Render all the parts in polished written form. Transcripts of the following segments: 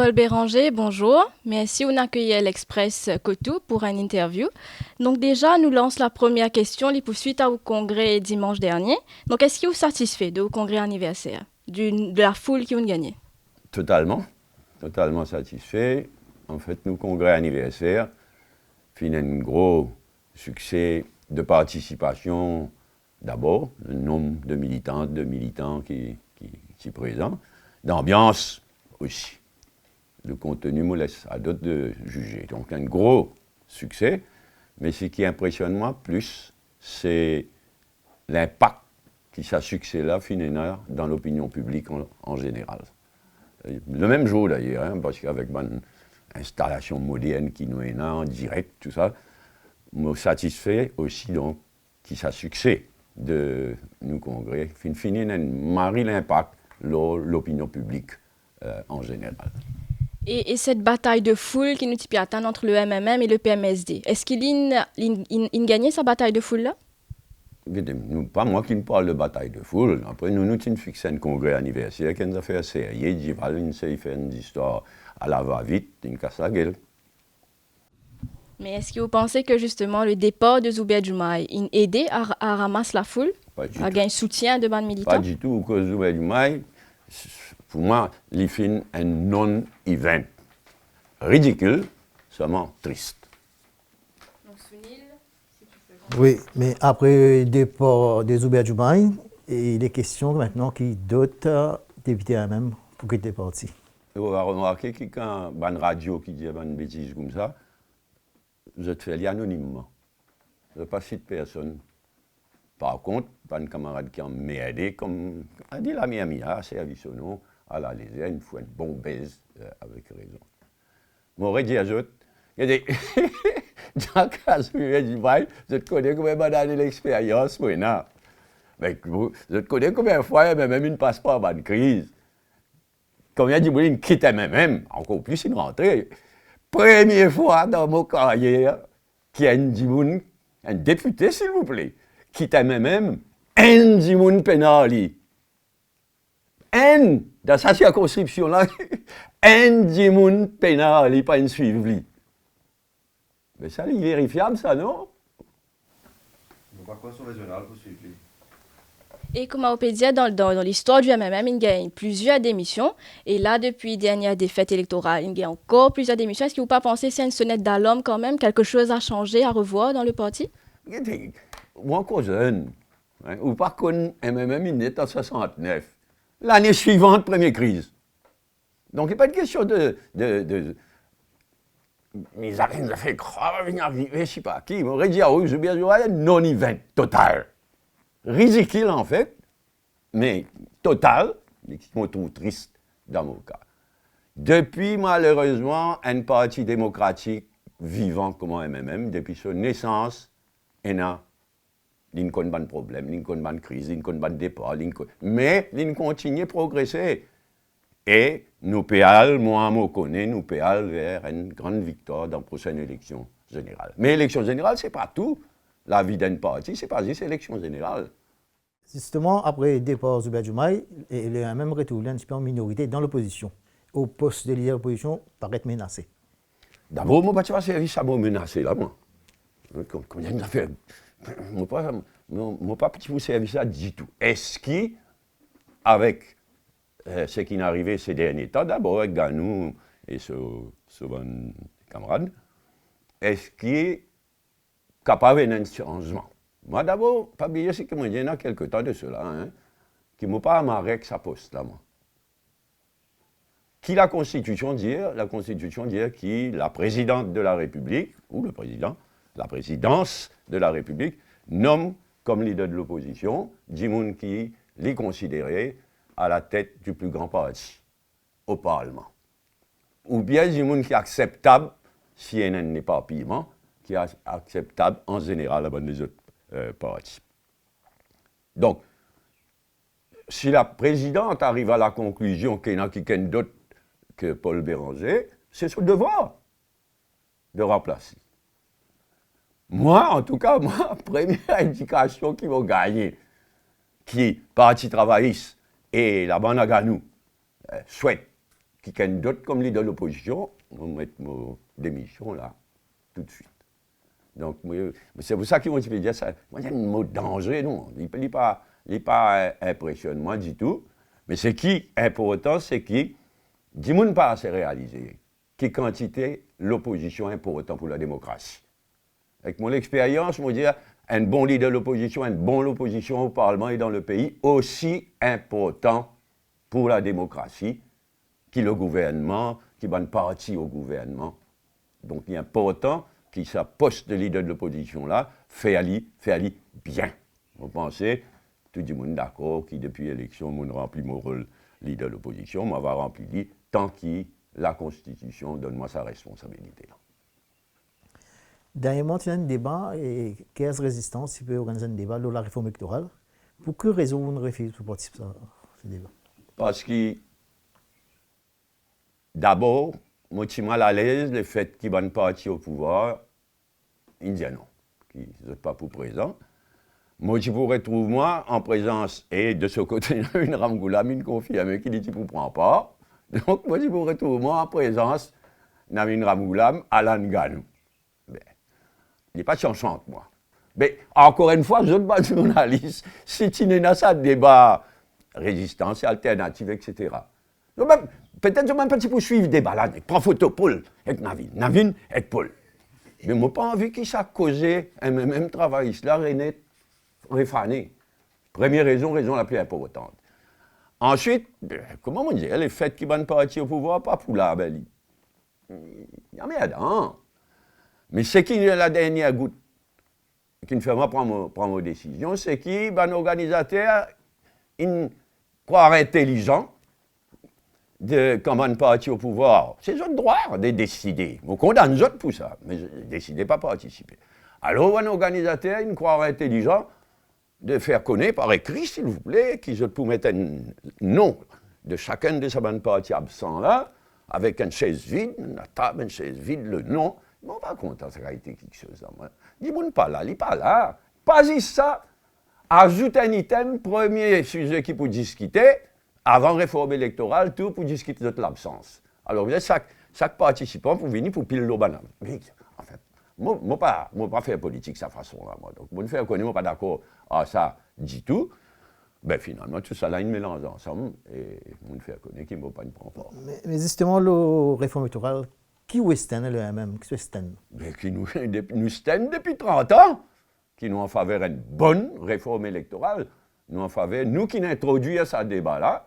Paul Béranger, bonjour. Merci on accueilli à l'Express Cotou pour une interview. Donc déjà, nous lance la première question, les poursuites au congrès dimanche dernier. Donc est-ce que vous êtes satisfait de au congrès anniversaire, de la foule qui ont gagné? Totalement, totalement satisfait. En fait, nous, congrès anniversaire, fin un gros succès de participation d'abord, le nombre de militantes, de militants qui sont présents, d'ambiance aussi. Le contenu me laisse à d'autres de juger. Donc un gros succès, mais ce qui impressionne moi plus, c'est l'impact que ce succès-là finalement dans l'opinion publique en général. Le même jour d'ailleurs, hein, parce qu'avec une installation moderne qui nous est là, en direct, tout ça, me satisfait aussi donc qui ça succès de nous congrès, finit marie l'impact l'opinion publique en général. Et cette bataille de foule qui nous type atteint entre le MMM et le PMSD, est-ce qu'il a gagné sa bataille de foule là? Pas moi qui ne parle de bataille de foule. Après, nous avons fixé un congrès anniversaire qui nous a fait sérieux, il fait une histoire à la va-vite, une casse la gueule. Mais est-ce que vous pensez que justement le départ de Zuber Diomaye a aidé à ramasser la foule, à gagner soutien de ban militants? Pas du tout, parce que Zuber Diomaye, pour moi, il fait un non-event. Ridicule, seulement triste. Donc, Sunil, si tu peux... Oui, mais après le départ de Zuber Diomaye, il est question maintenant qu'il y ait d'autres députés même pour quitter le parti. Vous avez remarqué que quand une radio qui dit une bêtise comme ça, vous êtes fait anonymement. Vous n'avez pas cité personne. Par contre, pas un camarade qui a m'aidé, comme a dit la Mia, service au nom, à la lésère, il faut une bonne baise avec raison. M'aurait dit à eux, il dit, dans le cas où il dit, je te connais combien de l'expérience, maintenant. Mais je te connais combien de fois, même une passe pas à une crise. Combien de fois il quitte même, encore plus une rentrée. Première fois dans mon carrière, qu'il y a un député, s'il vous plaît, quitte même, un dimoun pénali. Un, dans sa circonscription-là, un dimoun pénali, pas une suivie. Mais ça, c'est vérifiable, ça, non? Pas quoi sur régional pour suivre. Et comme on peut dire, dans l'histoire du MMM, il gagne plusieurs démissions. Et là, depuis la dernière défaite électorale, il gagne encore plusieurs démissions. Est-ce que vous ne pensez que c'est une sonnette d'alarme quand même? Quelque chose à changer, à revoir dans le parti? Moi, encore jeune, hein, ou par contre, MMM, il est en 69. L'année suivante, première crise. Donc, il n'y a pas de question de mais ils avaient fait croire, je ne sais pas qui, ils m'auraient dit, ah oui, je bien joué, non-event, total. Ridicule, en fait, mais total, mais qui me trouve triste dans mon cas. Depuis, malheureusement, un parti démocratique vivant comme un MMM, depuis sa naissance, il n'y a pas de problème, il n'y a pas de crise, il n'y a pas de départ, mais il continue à progresser. Et nous péals, moi, je connais, nous péals vers une grande victoire dans la prochaine élection générale. Mais l'élection générale, ce n'est pas tout. La vie d'un parti, ce n'est pas juste l'élection générale. Justement, après le départ de Zuber Diomaye, il a même retrouvé un petit peu en minorité dans l'opposition. Au poste de leader de l'opposition, paraît menacé. D'abord, je ne vais pas service à me menacer là, moi. Comme il y a une affaire. Je ne vais pas petit service à du tout. Est-ce qu'avec ce qui est arrivé ces derniers temps, d'abord avec Ganou et ce bon camarade, est-ce qu'il est capable d'un changement? Moi, d'abord, pas oublier ce que moi, il y a quelques temps de cela, hein, qui ne m'a pas amarré avec sa poste, là, moi. Qui la Constitution dit? La Constitution dit que la présidente de la République, ou le président, la présidence de la République, nomme comme leader de l'opposition, Dimoun qui l'est considéré à la tête du plus grand parti, au Parlement. Ou bien Dimoun qui est acceptable, si il y a un éparpillement, qui est acceptable en général à les autres partis. Donc, si la présidente arrive à la conclusion qu'il y en a quelqu'un d'autre que Paul Béranger, c'est son devoir de remplacer. Moi, en tout cas, première indication qu'ils vont gagner, qui Parti travailliste et la bande à Ganou souhaitent qui gagne d'autres comme leader de l'opposition, on va mettre ma démission là, tout de suite. Donc, c'est pour ça qu'ils vont dire ça. Moi, il y a un mot de danger, non. Il n'est pas impressionnant, moi, du tout. Mais c'est qui important, c'est qui, du monde pas assez réalisé. Quelle quantité l'opposition est important pour la démocratie. Avec mon expérience, je veux dire, un bon leader de l'opposition, une bonne opposition au Parlement et dans le pays, aussi important pour la démocratie que le gouvernement, qui va une partie au gouvernement. Donc, il est important que sa poste de leader de l'opposition là, fait aller bien. Vous pensez, tout le monde d'accord, qui depuis l'élection, on remplit mon rôle leader de l'opposition, moi, va remplir tant que la Constitution donne-moi sa responsabilité. Dernièrement, il y a un débat et 15 résistances, il peut organiser un débat sur la réforme électorale. Pour quelle raison vous ne refusez pas participer à ce débat? Parce que, d'abord, moi, je suis mal à l'aise le fait qu'il y ait une partie au pouvoir, indien non, qui n'est pas pour présent. Moi, je vous retrouve, moi, en présence, et de ce côté, une Ramgoulam, une confirmée qui dit qu'il ne prend pas. Donc, moi, je vous retrouve, moi, en présence d'une Ramgoulam, Alan Ganou. Il n'est pas chanchante, moi. Mais encore une fois, je ne suis pas journaliste. Si tu n'es pas ça débat, résistance, alternative, etc. Peut-être que je ne vais même pas suivre le débat là. Prends photo Paul avec Navin avec Paul. Mais je n'ai pas envie qu'il s'est causé un même travail. Là, René, réfané. Première raison la plus importante. Ensuite, comment on dit, le fait qu'il va une partie au pouvoir, pas pour la belle. Il y a merde, hein. Mais ce qui est la dernière goutte qui me fait moi prendre mes décisions, c'est qu'il va un organisateur, il croit intelligent de comment une partie au pouvoir. C'est notre droit de décider. On condamne les autres pour ça, mais décider pas participer. Alors, un organisateur, il croit intelligent de faire connaître par écrit, s'il vous plaît, qu'ils peuvent mettre un nom de chacun de ces parties absents là, avec une chaise vide, une table, une chaise vide, le nom. Bon, pas content, ça a été quelque chose. Dis-moi pas là, il n'est pas là. Pas juste ça. Ajoute un item, premier sujet qui peut discuter, avant réforme électorale, tout pour discuter de l'absence. Alors, vous êtes chaque participant pour venir pour piler l'eau banane. Mais, en fait, moi, ne pas faire politique de cette façon-là. Donc, moi, ne faire connaître, moi, pas d'accord à ça, dit tout. Ben, finalement, tout ça là, ils mélangent ensemble et on ne fait connaître qu'ils ne vont pas prendre part. Mais justement, la réforme électorale, qui est Western, le MM, qui est Western? Mais qui nous stène depuis 30 ans, qui nous en faveur une bonne réforme électorale, nous en faveur, nous qui introduit à ce débat-là,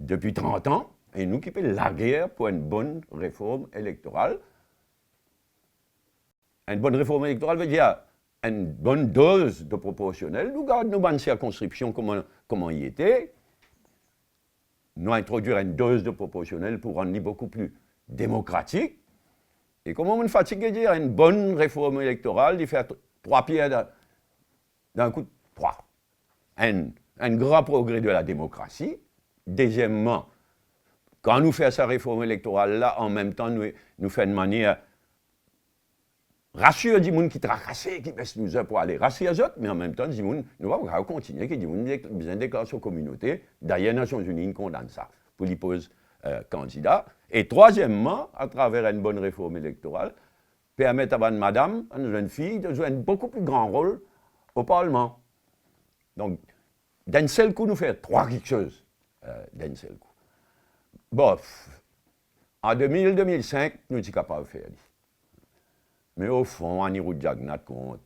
depuis 30 ans, et nous qui faisons la guerre pour une bonne réforme électorale. Une bonne réforme électorale veut dire une bonne dose de proportionnel. Nous gardons nos bonnes circonscriptions comment il était. Nous introduire une dose de proportionnel pour rendre beaucoup plus démocratique. Et comment on fatigue de dire une bonne réforme électorale, de faire 3 pierres d'un coup de 3. Un grand progrès de la démocratie. Deuxièmement, quand nous faisons cette réforme électorale-là, en même temps, nous faisons une manière rassurer les gens qui tracassent, qui baissent nous pour aller rassurer les autres, mais en même temps, nous allons continuer, qui disent besoin de déclaration communauté. D'ailleurs, les Nations Unies condamnent ça pour les poser candidats. Et troisièmement, à travers une bonne réforme électorale, permettre à une madame, à une jeune fille, de jouer un beaucoup plus grand rôle au Parlement. Donc, d'un seul coup, nous faisons 3 quelque chose d'un seul coup. Bon, en 2000-2005, nous sommes capables de faire. Mais au fond, Anirudh Jagannath compte.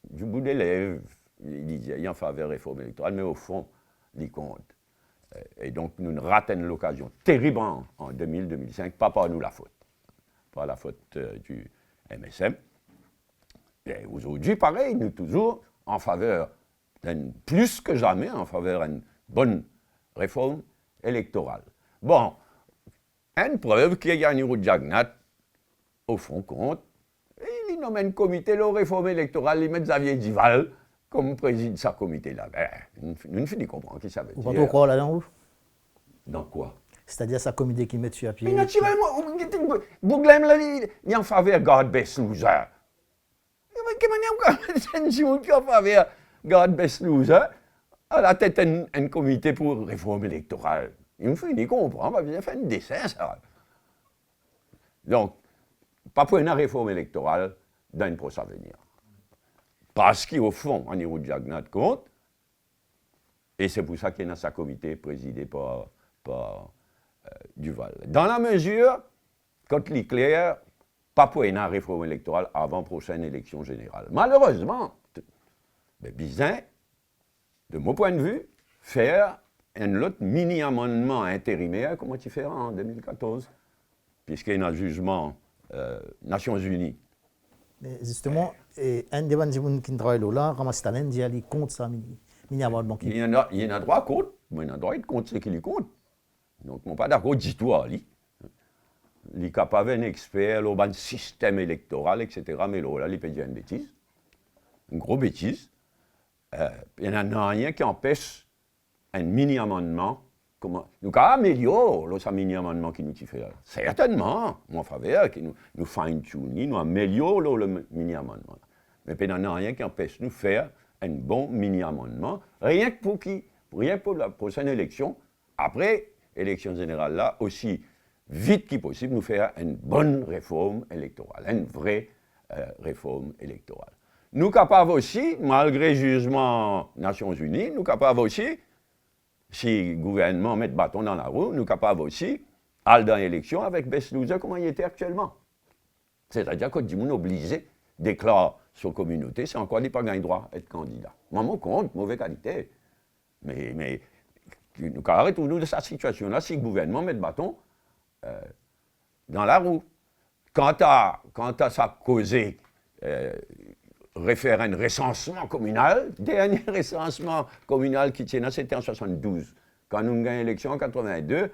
Du bout des lèvres, il disait, il y a en faveur de la réforme électorale, mais au fond, il compte. Et donc, nous ratons l'occasion terrible en 2000-2005, pas par nous la faute. Pas la faute du MSM. Et aujourd'hui, pareil, nous toujours en faveur, plus que jamais, en faveur d'une bonne réforme électorale. Bon, une preuve qu'il y a Anirudh Jagannath, au fond, compte. Et il nomme un comité de réforme électorale, il met Xavier Dival comme président de ce comité-là. Nous ne finissons pas comprendre qui ça veut dire. Vous croire là-dedans, vous? Dans quoi? C'est-à-dire ce comité qui met dessus à pied. Mais naturellement, Bouglem, il est en faveur de God Best Loser. Comment est-ce qu'on est en faveur de God Best Loser à la tête d'un comité pour réforme électorale? Il me fait ni comprendre, pas besoin de faire un dessin, ça. Donc, pas pour une réforme électorale dans une procès à venir. Parce qu'au fond, on y a Jagnat compte, et c'est pour ça qu'il y a sa comité présidé par Duval. Dans la mesure, quand il est clair, pas pour une réforme électorale avant la prochaine élection générale. Malheureusement, mais bizarre, de mon point de vue, faire un autre mini-amendement intérimaire, comment tu fais en 2014, puisqu'il y a un jugement Nations Unies. Mais justement, un des gens qui travaillent là, ramasse talent, dit aller contre ça, mini-amendement. Il y en a droit contre, mais il y en a droit contre ce qu'il compte. Donc, je ne suis pas d'accord du tout à lui. Il est capable d'un expert, le système électoral, etc. Mais là, il peut dire une bêtise, une grosse bêtise. Il n'y en a rien qui empêche un mini-amendement. Nous avons amélioré ce mini-amendement qui nous fait là. Certainement, en faveur, qui nous fine-tuning, nous améliorons le mini-amendement. Mais il n'y en a rien qui empêche nous faire un bon mini-amendement, rien que pour la prochaine élection. Après l'élection générale, là, aussi vite que possible, nous faire une bonne réforme électorale, une vraie réforme électorale. Nous sommes capables aussi, malgré le jugement Nations Unies, nous sommes capables aussi, si le gouvernement met le bâton dans la roue, nous sommes capables aussi, aller dans l'élection avec Beslouza comme il était actuellement. C'est-à-dire que du monde obligé déclare sa communauté, c'est encore pas gagné droit d'être candidat. Maman compte, mauvaise qualité. Mais nous arrêtons nous de cette situation-là si le gouvernement met le bâton dans la roue. Quant à ça causé réfère à un recensement communal, dernier recensement communal qui tient, c'était en 1972. Quand nous avons gagné l'élection en 1982,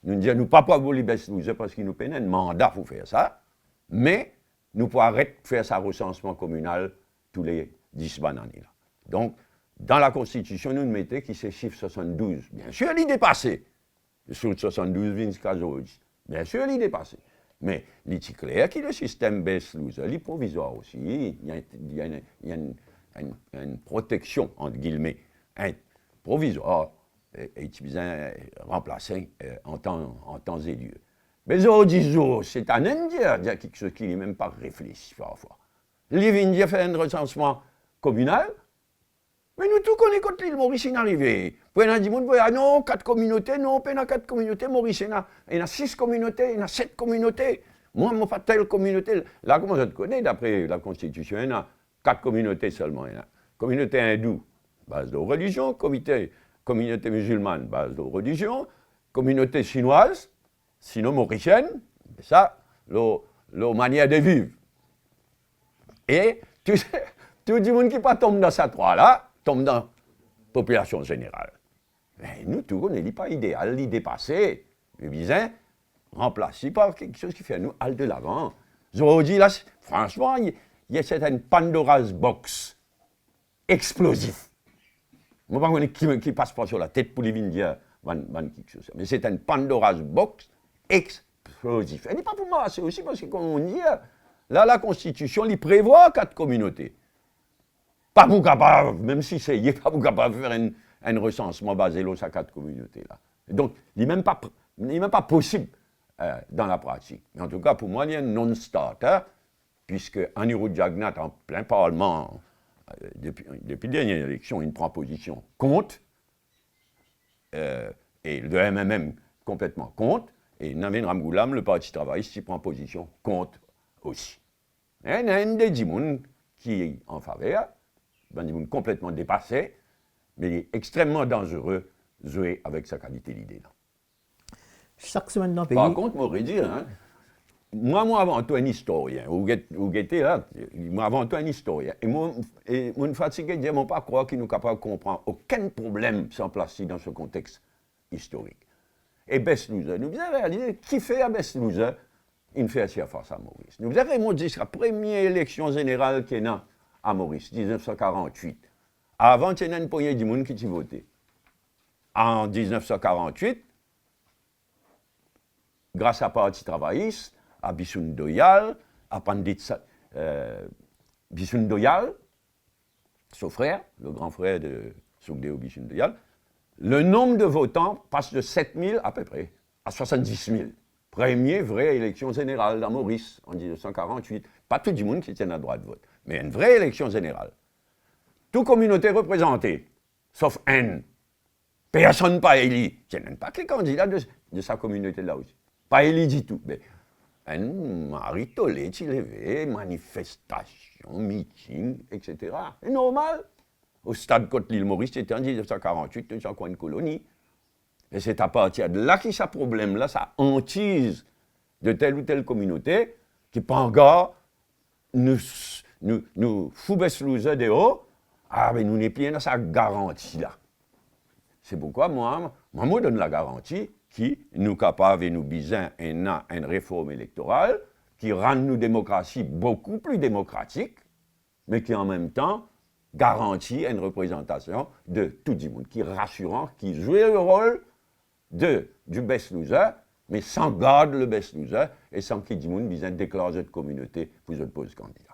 nous disions, nous ne pouvons pas voler Beslouza parce qu'il nous peine un mandat pour faire ça, mais nous pouvons arrêter de faire ça recensement communal tous les 10 années. Donc, dans la Constitution, nous mettons qui c'est chiffre 72. Bien sûr, il est dépassé. Sur 72, jusqu'à aujourd'hui. Bien sûr, il est dépassé. Mais il est clair que le système Beslouza, il est provisoire aussi. Il y a une protection, entre guillemets, provisoire, et qui vient remplacer en temps et lieu. Mais aujourd'hui, c'est un Indien, quelque chose qui n'est même pas réfléchi parfois. L'Indien fait un recensement communal, mais nous tous connaissons quand l'île Maurice est arrivé. Puis on a dit, non, 4 communautés, non, on a 4 communautés, Maurice, il y a 6 communautés, il y a 7 communautés. Moi, je n'ai pas telle communauté. Là, comment je te connais, d'après la Constitution, il y a 4 communautés seulement. Il y a communauté hindoue, base de religion, communauté musulmane, base de religion, communauté chinoise, sino-mauricienne, ça, la manière de vivre. Et tout le monde qui pas tombe dans ces trois-là, tombe dans la population générale. Mais nous, tout, on n'est pas idéal, il dépassé, le bizarre, remplacé par quelque chose qui fait nous aller de l'avant. Aujourd'hui, là, franchement, il y a certaines Pandora's Box explosif. Je ne sais pas qui passe pas sur la tête pour les Indiens, quelque chose. Mais c'est une Pandora's Box explosif. Et n'est pas pour moi, c'est aussi parce que, comme on dit, là, la Constitution, il prévoit 4 communautés. Pas vous capable, même si c'est, il n'est pas vous capable de faire un recensement basé sur 4 communautés. Là. Donc, il n'est même pas possible dans la pratique. Mais en tout cas, pour moi, il y a un non-starter, puisque Anirudh Jagnat, en plein Parlement, depuis la dernière élection, il prend position contre, et le MMM complètement contre, et Navin Ramgoolam, le Parti travailliste, il prend position contre aussi. Et il y a un des gens qui est en faveur, un des gens complètement dépassé, mais il est extrêmement dangereux de jouer avec sa qualité d'idée. Chaque semaine dans le pays. Par contre, moi, je dire, hein, moi, avant tout un historien, vous guettez là, moi, avant tout un historien, et moi, je fatigué de dire, moi, pas croire qu'il nous capable de comprendre aucun problème sans placer dans ce contexte historique. Et Beslouza, nous avons réalisé, qui fait à Beslouza, il fait assez face à Maurice. Nous avons dit, c'est la première élection générale qui est là à Maurice, 1948. Avant, il y a une poignée de monde qui votait. En 1948, grâce à Parti travailliste, à Bissoun Doyal, à Pandit Bissoun Doyal, son frère, le grand frère de Soukdeo Bissoun Doyal, le nombre de votants passe de 7 000 à peu près à 70 000. Première vraie élection générale dans Maurice en 1948. Pas tout le monde qui tient un droit de vote, mais une vraie élection générale. Toute communauté représentée, sauf N. Personne pas élu. Il n'y a même pas que les candidats de sa communauté là aussi. Pas élu du tout. Mais un mari tolé, levé, manifestation, meeting, etc. C'est normal. Au stade Côte-l'île Maurice, c'était en 1948, nous encore une colonie. Et c'est à partir de là que ce problème-là, ça hantise de telle ou telle communauté qui, par encore, nous fout loser de haut. Ah, mais nous n'est plus dans sa garantie là. C'est pourquoi moi, je donne la garantie qui nous capable et nous besoin une réforme électorale qui rend nos démocraties beaucoup plus démocratiques, mais qui en même temps garantit une représentation de tout le monde, qui est rassurant, qui joue le rôle du best loser, mais sans garde le best loser et sans qu'il y ait besoin de déclarer de communauté pour le poste candidat.